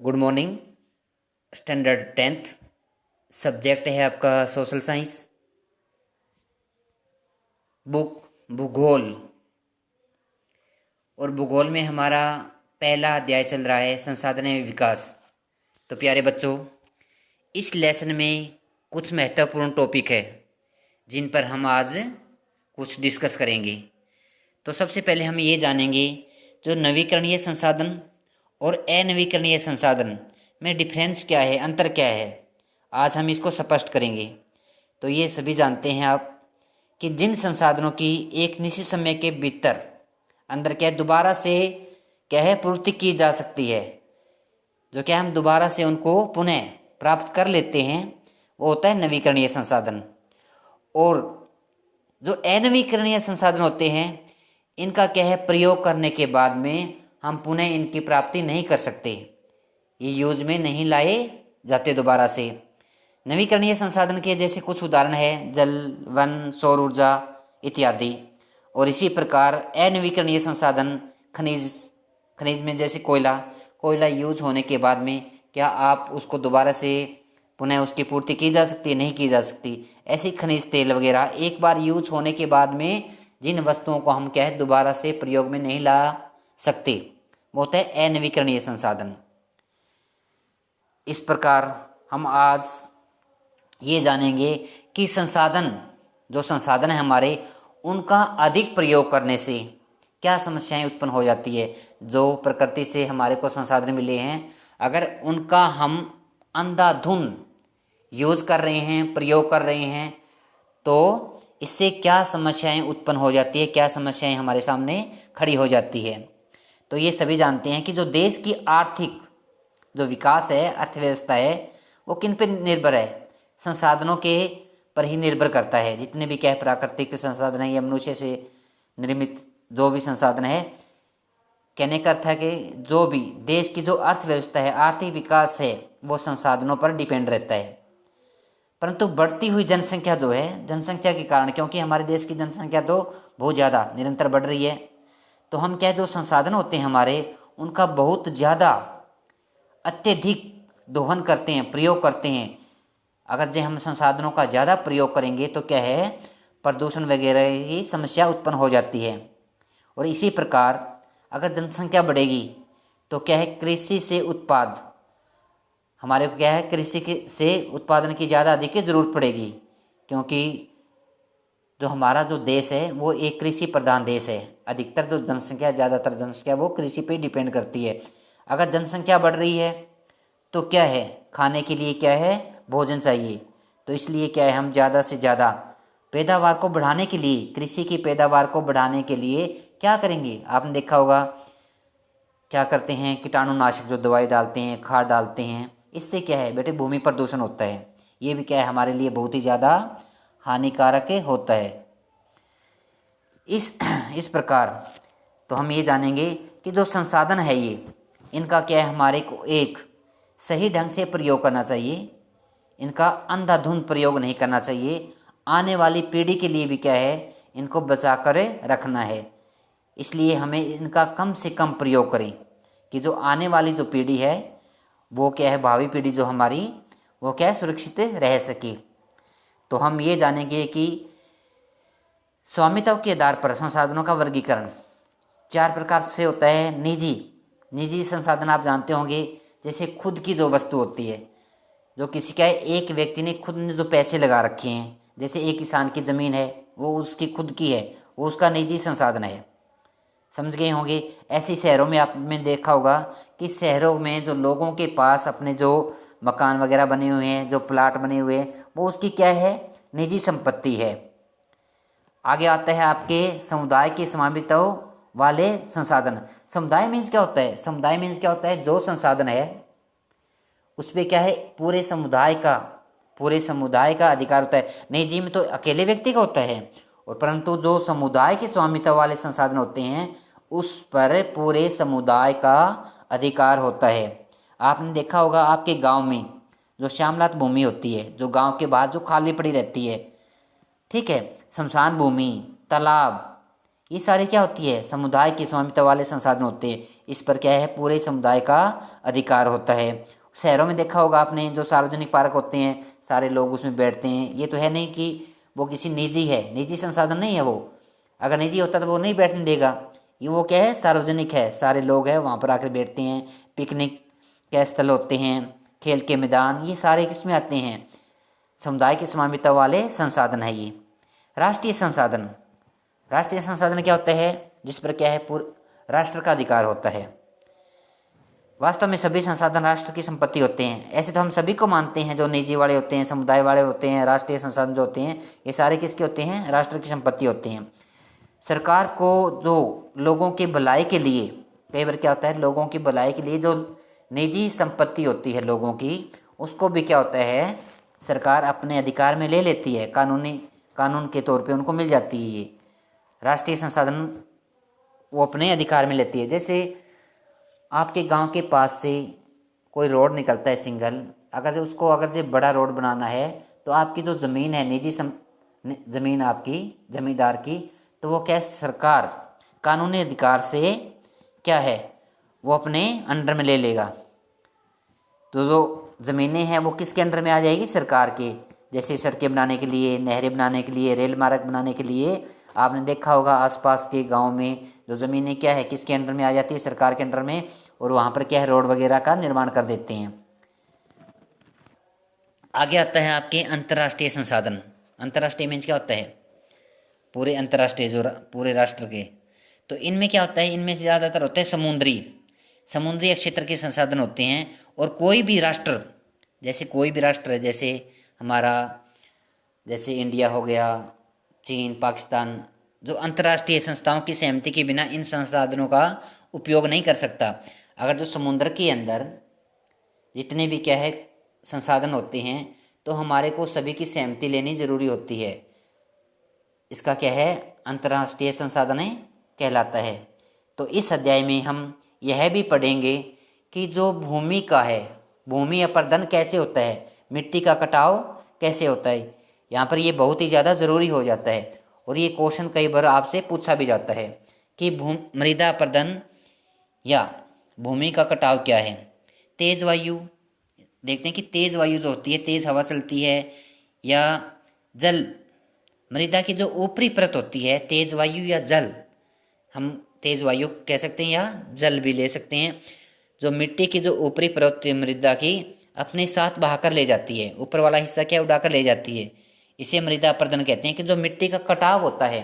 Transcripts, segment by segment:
Good morning. Standard 10th subject है आपका social science, book भूगोल। और भूगोल में हमारा पहला अध्याय चल रहा है संसाधन एवं विकास। तो प्यारे बच्चों, इस लेसन में कुछ महत्वपूर्ण टॉपिक है जिन पर हम आज कुछ डिस्कस करेंगे। तो सबसे पहले हम ये जानेंगे जो नवीकरणीय संसाधन और अनवीकरणीय संसाधन में डिफरेंस क्या है, अंतर क्या है। आज हम इसको स्पष्ट करेंगे। तो ये सभी जानते हैं आप कि जिन संसाधनों की एक निश्चित समय के भीतर अंदर क्या है दोबारा से क्या है पूर्ति की जा सकती है, जो क्या हम दोबारा से उनको पुनः प्राप्त कर लेते हैं, वो होता है नवीकरणीय संसाधन। और जो अनवीकरणीय संसाधन होते हैं इनका क्या है प्रयोग करने के बाद में हम पुनः इनकी प्राप्ति नहीं कर सकते, ये यूज में नहीं लाए जाते दोबारा से। नवीकरणीय संसाधन के जैसे कुछ उदाहरण है जल, वन, सौर ऊर्जा इत्यादि। और इसी प्रकार अनवीकरणीय संसाधन खनिज में जैसे कोयला यूज होने के बाद में क्या आप उसको दोबारा से पुनः उसकी पूर्ति की जा सकती है? नहीं की जा सकती। ऐसी खनिज तेल वगैरह एक बार यूज होने के बाद में जिन वस्तुओं को हम क्या है दोबारा से प्रयोग में नहीं ला सकते, वो होता है अनवीकरणीय संसाधन। इस प्रकार हम आज ये जानेंगे कि जो संसाधन है हमारे, उनका अधिक प्रयोग करने से क्या समस्याएं उत्पन्न हो जाती है। जो प्रकृति से हमारे को संसाधन मिले हैं, अगर उनका हम अंधाधुन यूज कर रहे हैं, प्रयोग कर रहे हैं, तो इससे क्या समस्याएं उत्पन्न हो जाती है, क्या समस्याएं हमारे सामने खड़ी हो जाती है। तो ये सभी जानते हैं कि जो देश की आर्थिक जो विकास है, अर्थव्यवस्था है, वो किन पर निर्भर है? संसाधनों के पर ही निर्भर करता है। जितने भी क्या प्राकृतिक संसाधन है या मनुष्य से निर्मित जो भी संसाधन है, कहने का अर्थ है कि जो भी देश की जो अर्थव्यवस्था है, आर्थिक विकास है, वो संसाधनों पर डिपेंड रहता है। परंतु बढ़ती हुई जनसंख्या जो है, जनसंख्या के कारण, क्योंकि हमारे देश की जनसंख्या तो बहुत ज़्यादा निरंतर बढ़ रही है, तो हम क्या जो संसाधन होते हैं हमारे, उनका बहुत ज़्यादा अत्यधिक दोहन करते हैं, प्रयोग करते हैं। अगर जो हम संसाधनों का ज़्यादा प्रयोग करेंगे तो क्या है प्रदूषण वगैरह की समस्या उत्पन्न हो जाती है। और इसी प्रकार अगर जनसंख्या बढ़ेगी तो क्या है कृषि से उत्पाद हमारे को क्या है कृषि से उत्पादन की ज़्यादा अधिक जरूरत पड़ेगी, क्योंकि जो हमारा जो देश है वो एक कृषि प्रधान देश है। अधिकतर जो जनसंख्या, ज़्यादातर जनसंख्या वो कृषि पे डिपेंड करती है। अगर जनसंख्या बढ़ रही है तो क्या है खाने के लिए क्या है भोजन चाहिए। तो इसलिए क्या है हम ज़्यादा से ज़्यादा पैदावार को बढ़ाने के लिए, कृषि की पैदावार को बढ़ाने के लिए क्या करेंगे? आपने देखा होगा क्या करते हैं, कीटाणुनाशक जो दवाई डालते हैं, खाद डालते हैं। इससे क्या है बेटे भूमि प्रदूषण होता है। ये भी क्या है हमारे लिए बहुत ही ज़्यादा हानिकारक होता है। इस प्रकार तो हम ये जानेंगे कि जो संसाधन है ये, इनका क्या है हमारे को एक सही ढंग से प्रयोग करना चाहिए, इनका अंधाधुंध प्रयोग नहीं करना चाहिए। आने वाली पीढ़ी के लिए भी क्या है इनको बचा कर रखना है। इसलिए हमें इनका कम से कम प्रयोग करें कि जो आने वाली जो पीढ़ी है वो क्या है, भावी पीढ़ी जो हमारी, वो क्या है सुरक्षित रह सके। तो हम ये जानेंगे कि स्वामित्व के आधार पर संसाधनों का वर्गीकरण 4 प्रकार से होता है। निजी संसाधन आप जानते होंगे, जैसे खुद की जो वस्तु होती है, जो किसी का है एक व्यक्ति ने खुद ने जो पैसे लगा रखे हैं, जैसे एक किसान की ज़मीन है वो उसकी खुद की है, वो उसका निजी संसाधन है। समझ गए होंगे। ऐसे शहरों में आपने देखा होगा कि शहरों में जो लोगों के पास अपने जो मकान वगैरह बने हुए हैं, जो प्लाट बने हुए हैं, वो उसकी क्या है निजी संपत्ति है। आगे आता है आपके समुदाय के स्वामित्व वाले संसाधन। समुदाय मीन्स क्या होता है? समुदाय मीन्स क्या होता है, जो संसाधन है उस पर क्या है पूरे समुदाय का अधिकार होता है। निजी में तो अकेले व्यक्ति का होता है, और परंतु जो समुदाय के स्वामित्व वाले संसाधन होते हैं उस पर पूरे समुदाय का अधिकार होता है। आपने देखा होगा आपके गांव में जो श्यामलात भूमि होती है, जो गांव के बाहर जो खाली पड़ी रहती है, ठीक है, शमशान भूमि, तालाब, ये सारे क्या होती है, समुदाय की स्वामित्व वाले संसाधन होते हैं। इस पर क्या है, पूरे समुदाय का अधिकार होता है। शहरों में देखा होगा आपने, जो सार्वजनिक पार्क होते हैं, सारे लोग उसमें बैठते हैं। ये तो है नहीं कि वो किसी निजी है, निजी संसाधन नहीं है वो। अगर निजी होता तो वो नहीं बैठने देगा। ये वो क्या है, सार्वजनिक है, सारे लोग हैं वहाँ पर आकर बैठते हैं। पिकनिक के स्थल होते हैं, खेल के मैदान, ये सारे किस में आते हैं, समुदाय की स्वामित्व वाले संसाधन है ये। राष्ट्रीय संसाधन, राष्ट्रीय संसाधन क्या होता है, जिस पर क्या है, पूरे राष्ट्र का अधिकार होता है। वास्तव में सभी संसाधन राष्ट्र की संपत्ति होते हैं। ऐसे तो हम सभी को मानते हैं, जो निजी वाले होते हैं, समुदाय वाले होते हैं, राष्ट्रीय संसाधन जो होते हैं, ये सारे किसके होते हैं, राष्ट्र की संपत्ति होते हैं। सरकार को जो लोगों की भलाई के लिए, कई बार क्या होता है, लोगों की भलाई के लिए जो निजी संपत्ति होती है लोगों की, उसको भी क्या होता है, सरकार अपने अधिकार में ले लेती है, कानून के तौर पे उनको मिल जाती है। ये राष्ट्रीय संसाधन वो अपने अधिकार में लेती है। जैसे आपके गांव के पास से कोई रोड निकलता है सिंगल, अगर से बड़ा रोड बनाना है, तो आपकी जो ज़मीन है, ज़मीन आपकी जमींदार की, तो वो क्या, सरकार कानूनी अधिकार से क्या है, वो अपने अंडर में ले लेगा। तो जो ज़मीनें हैं वो किसके अंडर में आ जाएगी, सरकार के। जैसे सड़कें बनाने के लिए, नहरें बनाने के लिए, रेल मार्ग बनाने के लिए, आपने देखा होगा आसपास के गांव में जो ज़मीनें क्या है, किसके अंडर में आ जाती है, सरकार के अंडर में। और वहाँ पर क्या है, रोड वगैरह का निर्माण कर देते हैं। आगे आता है आपके अंतर्राष्ट्रीय संसाधन। अंतर्राष्ट्रीय मीन्स क्या होता है, पूरे अंतर्राष्ट्रीय, जो पूरे राष्ट्र के। तो इनमें क्या होता है, इनमें से ज़्यादातर होते हैं समुद्री क्षेत्र के संसाधन होते हैं। और कोई भी राष्ट्र है, जैसे हमारा, जैसे इंडिया हो गया, चीन, पाकिस्तान, जो अंतर्राष्ट्रीय संस्थाओं की सहमति के बिना इन संसाधनों का उपयोग नहीं कर सकता। अगर जो समुद्र के अंदर जितने भी क्या है संसाधन होते हैं, तो हमारे को सभी की सहमति लेनी जरूरी होती है। इसका क्या है, अंतर्राष्ट्रीय संसाधन कहलाता है। तो इस अध्याय में हम यह भी पढ़ेंगे कि जो भूमि का है, भूमि अपर्दन कैसे होता है, मिट्टी का कटाव कैसे होता है। यहाँ पर ये बहुत ही ज़्यादा ज़रूरी हो जाता है। और ये क्वेश्चन कई बार आपसे पूछा भी जाता है कि मृदा अपर्दन या भूमि का कटाव क्या है। तेज वायु, देखते हैं कि तेज वायु जो होती है, तेज हवा चलती है, या जल, मृदा की जो ऊपरी परत होती है, तेज वायु या जल, हम तेज वायु कह सकते हैं या जल भी ले सकते हैं। जो मिट्टी की जो ऊपरी परत होती है मृदा की, अपने साथ बहाकर ले जाती है, ऊपर वाला हिस्सा क्या उड़ाकर ले जाती है। इसे मृदा अपर्दन कहते हैं। कि जो मिट्टी का कटाव होता है,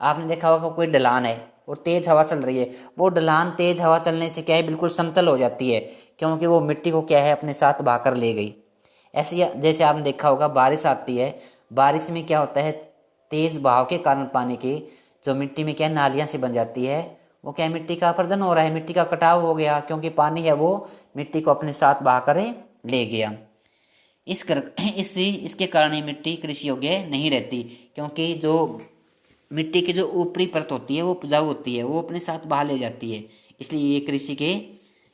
आपने देखा होगा कोई ढलान है और तेज हवा चल रही है, वो ढलान तेज हवा चलने से क्या है, बिल्कुल समतल हो जाती है, क्योंकि वो मिट्टी को क्या है, अपने साथ बहाकर ले गई। ऐसे जैसे आपने देखा होगा बारिश आती है, बारिश में क्या होता है, तेज बहाव के कारण पानी की जो मिट्टी में क्या नालियाँ से बन जाती है, वो क्या मिट्टी का अपर्दन हो रहा है, मिट्टी का कटाव हो गया, क्योंकि पानी है वो मिट्टी को अपने साथ बहाकर ले गया। इसके कारण ये मिट्टी कृषि योग्य नहीं रहती, क्योंकि जो मिट्टी की जो ऊपरी परत होती है वो उपजाऊ होती है, वो अपने साथ बहा ले जाती है, इसलिए ये कृषि के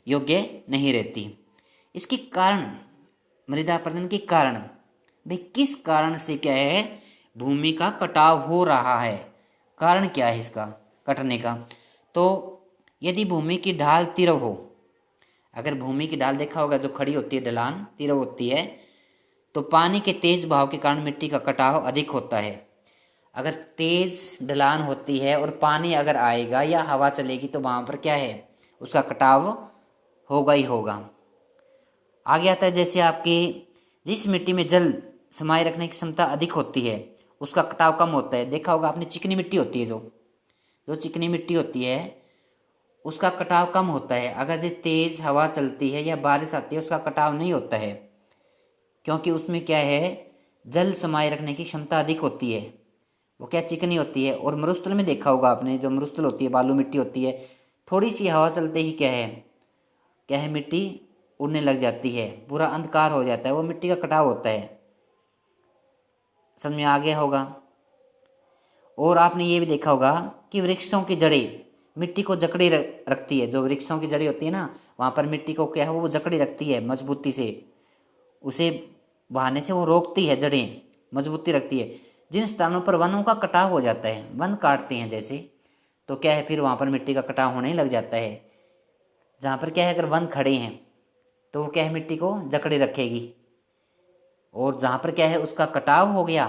योग्य नहीं रहती। इसके कारण, मृदा अपर्दन के कारण, भाई किस कारण से क्या है, भूमि का कटाव हो रहा है, कारण क्या है इसका कटने का। तो यदि भूमि की ढाल तिरव हो, अगर भूमि की ढाल देखा होगा जो खड़ी होती है, ढलान तिरव होती है, तो पानी के तेज बहाव के कारण मिट्टी का कटाव अधिक होता है। अगर तेज ढलान होती है और पानी अगर आएगा या हवा चलेगी, तो वहाँ पर क्या है, उसका कटाव होगा ही होगा। आगे आता है, जैसे आपकी जिस मिट्टी में जल समाये रखने की क्षमता अधिक होती है, उसका कटाव कम होता है। देखा होगा आपने, चिकनी मिट्टी होती है, जो चिकनी मिट्टी होती है, उसका कटाव कम होता है। अगर जो तेज हवा चलती है या बारिश आती है, उसका कटाव नहीं होता है, क्योंकि उसमें क्या है, जल समाये रखने की क्षमता अधिक होती है, वो क्या चिकनी होती है। और मरुस्थल में देखा होगा आपने, जो मरुस्थल होती है, बालू मिट्टी होती है, थोड़ी सी हवा चलते ही क्या है मिट्टी उड़ने लग जाती है, पूरा अंधकार हो जाता है, वो मिट्टी का कटाव होता है। समझ में आ गया होगा। और आपने ये भी देखा होगा कि वृक्षों की जड़ें मिट्टी को जकड़ी रखती है। जो वृक्षों की जड़ें होती है ना, वहाँ पर मिट्टी को क्या है, वो जकड़ी रखती है मजबूती से, उसे बहाने से वो रोकती है, जड़ें मजबूती रखती है। जिन स्थानों पर वनों का कटाव हो जाता है, वन काटते हैं जैसे, तो क्या है, फिर वहाँ पर मिट्टी का कटाव होने लग जाता है। जहाँ पर क्या है, अगर वन खड़े हैं तो वो क्या है, मिट्टी को जकड़े रखेगी, और जहाँ पर क्या है उसका कटाव हो गया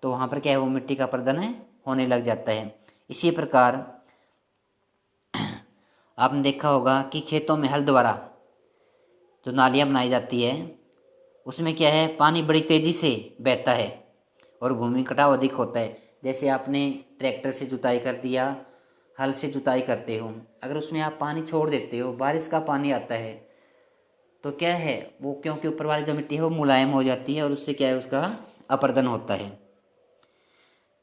तो वहाँ पर क्या है, वो मिट्टी का अपरदन होने लग जाता है। इसी प्रकार आपने देखा होगा कि खेतों में हल द्वारा जो नालियाँ बनाई जाती है उसमें क्या है, पानी बड़ी तेज़ी से बहता है और भूमि कटाव अधिक होता है। जैसे आपने ट्रैक्टर से जुताई कर दिया, हल से जुताई करते हो, अगर उसमें आप पानी छोड़ देते हो, बारिश का पानी आता है तो क्या है, वो क्योंकि ऊपर वाली जो मिट्टी है वो मुलायम हो जाती है और उससे क्या है, उसका अपरदन होता है।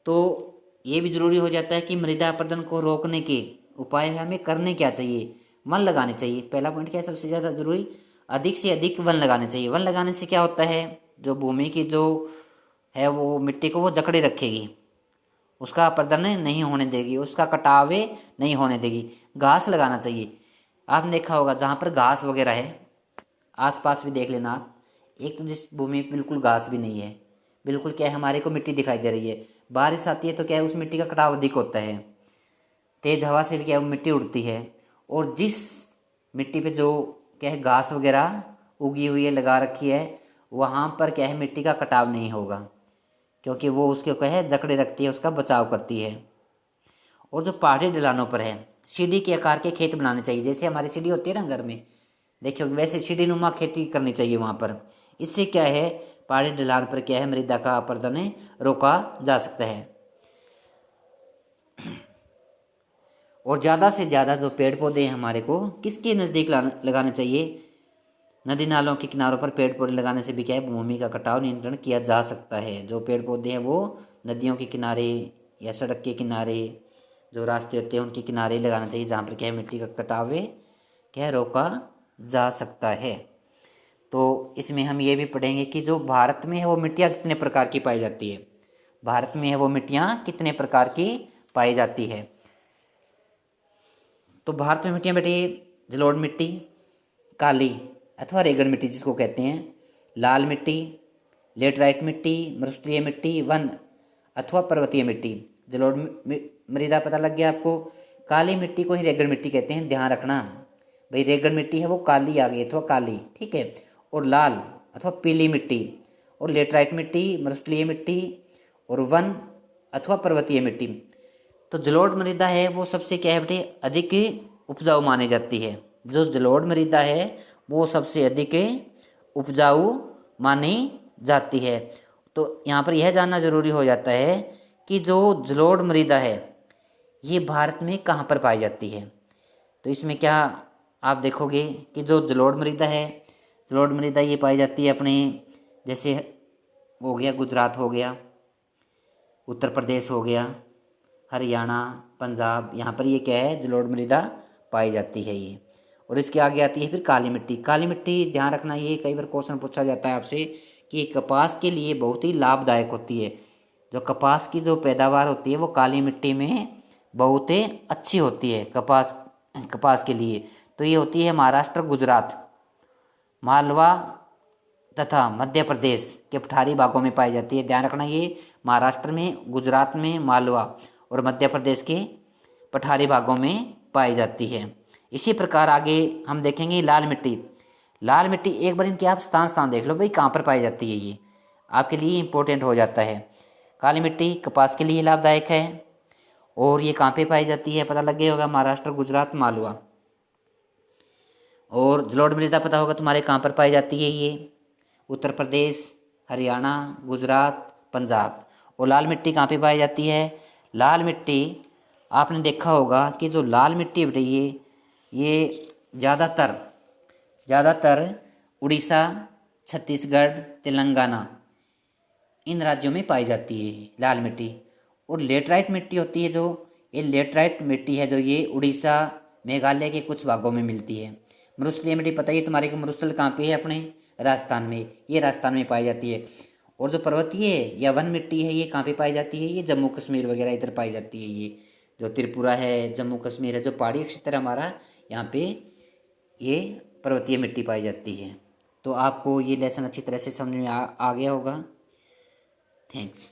तो ये भी ज़रूरी हो जाता है कि मृदा अपरदन को रोकने के उपाय हमें करने क्या चाहिए, वन लगाने चाहिए। पहला पॉइंट क्या है, सबसे ज़्यादा ज़रूरी, अधिक से अधिक वन लगाने चाहिए। वन लगाने से क्या होता है, जो भूमि की जो है वो मिट्टी को वो जकड़े रखेगी, उसका अपरदन नहीं होने देगी, उसका कटाव नहीं होने देगी। घास लगाना चाहिए। आपने देखा होगा जहाँ पर घास वगैरह है, आसपास भी देख लेना आप, एक तो जिस भूमि में बिल्कुल घास भी नहीं है, बिल्कुल क्या है, हमारे को मिट्टी दिखाई दे रही है, बारिश आती है तो क्या है, उस मिट्टी का कटाव अधिक होता है, तेज हवा से भी क्या है वो मिट्टी उड़ती है। और जिस मिट्टी पे जो क्या है घास वगैरह उगी हुई है, लगा रखी है, वहाँ पर क्या है, मिट्टी का कटाव नहीं होगा, क्योंकि वो उसके क्या है जकड़े रखती है, उसका बचाव करती है। और जो पहाड़ी ढलानों पर है, सीढ़ी के आकार के खेत बनाने चाहिए। जैसे हमारी सीढ़ी होती है ना घर में, देखियो वैसे सीढ़ी नुमा खेती करनी चाहिए वहाँ पर। इससे क्या है, पहाड़ी ढलान पर क्या है, मृदा का अपरदन रोका जा सकता है। और ज़्यादा से ज़्यादा जो पेड़ पौधे हैं हमारे को किसके नज़दीक लगाने चाहिए, नदी नालों के किनारों पर पेड़ पौधे लगाने से भी क्या है, भूमि का कटाव नियंत्रण किया जा सकता है। जो पेड़ पौधे हैं वो नदियों के किनारे या सड़क के किनारे, जो रास्ते होते हैं उनके किनारे लगाना चाहिए, जहाँ पर क्या है, मिट्टी का कटाव क्या है, रोका जा सकता है। तो इसमें हम ये भी पढ़ेंगे कि जो भारत में है वो मिट्टियाँ कितने प्रकार की पाई जाती है, भारत में है वो मिट्टियाँ कितने प्रकार की पाई जाती है। तो भारत में मिट्टियाँ बेटी, जलोढ़ मिट्टी, काली अथवा रेगड़ मिट्टी जिसको कहते हैं, लाल मिट्टी, लेटराइट मिट्टी, मरुस्थलीय मिट्टी, वन अथवा पर्वतीय मिट्टी। जलोढ़ मृदा पता लग गया आपको। काली मिट्टी को ही रेगड़ मिट्टी कहते हैं, ध्यान रखना भाई, रेगड़ मिट्टी है वो काली आ गई अथवा काली, ठीक है। और लाल अथवा पीली मिट्टी, और लेटराइट मिट्टी, मरुस्थलीय मिट्टी, और वन अथवा पर्वतीय मिट्टी। तो जलोढ़ मृदा है वो सबसे क्या है बेटे, अधिक उपजाऊ मानी जाती है। जो जलोढ़ मृदा है वो सबसे अधिक उपजाऊ मानी जाती है। तो यहाँ पर यह जानना जरूरी हो जाता है कि जो जलोढ़ मृदा है ये भारत में कहाँ पर पाई जाती है। तो इसमें क्या आप देखोगे कि जो जलोढ़ मृदा है, जलोढ़ मृदा ये पाई जाती है अपने, जैसे हो गया गुजरात, हो गया उत्तर प्रदेश, हो गया हरियाणा, पंजाब, यहाँ पर ये क्या है, जलोढ़ मृदा पाई जाती है ये। और इसके आगे आती है फिर काली मिट्टी। काली मिट्टी ध्यान रखना, ये कई बार क्वेश्चन पूछा जाता है आपसे कि कपास के लिए बहुत ही लाभदायक होती है। जो कपास की जो पैदावार होती है वो काली मिट्टी में बहुत ही अच्छी होती है कपास कपास के लिए। तो ये होती है महाराष्ट्र, गुजरात, मालवा तथा मध्य प्रदेश के पठारी भागों में पाई जाती है। ध्यान रखना, ये महाराष्ट्र में, गुजरात में, मालवा और मध्य प्रदेश के पठारी भागों में पाई जाती है। इसी प्रकार आगे हम देखेंगे लाल मिट्टी। लाल मिट्टी एक बार इनके आप स्थान देख लो भाई, कहाँ पर पाई जाती है, ये आपके लिए इम्पोर्टेंट हो जाता है। काली मिट्टी कपास के लिए लाभदायक है, और ये कहाँ पे पाई जाती है पता लग गया होगा, महाराष्ट्र, गुजरात, मालवा। और जलोढ़ मृदा पता होगा तुम्हारे कहाँ पर पाई जाती है, ये उत्तर प्रदेश, हरियाणा, गुजरात, पंजाब। और लाल मिट्टी कहाँ पे पाई जाती है, लाल मिट्टी आपने देखा होगा कि जो लाल मिट्टी बेटे ये ज़्यादातर उड़ीसा, छत्तीसगढ़, तेलंगाना, इन राज्यों में पाई जाती है लाल मिट्टी। और लेटराइट मिट्टी होती है, जो ये लेटराइट मिट्टी है जो ये उड़ीसा, मेघालय के कुछ भागों में मिलती है। मरुस्थलीय मिट्टी पता ही तुम्हारे को, मरुस्थल कहाँ पे है, अपने राजस्थान में, ये राजस्थान में पाई जाती है। और जो पर्वतीय या वन मिट्टी है ये कहाँ पे पाई जाती है, ये जम्मू कश्मीर वगैरह इधर पाई जाती है। ये जो त्रिपुरा है, जम्मू कश्मीर है, जो पहाड़ी क्षेत्र हमारा, यहाँ पे ये पर्वतीय मिट्टी पाई जाती है। तो आपको ये लेसन अच्छी तरह से समझ में आ गया होगा। थैंक्स।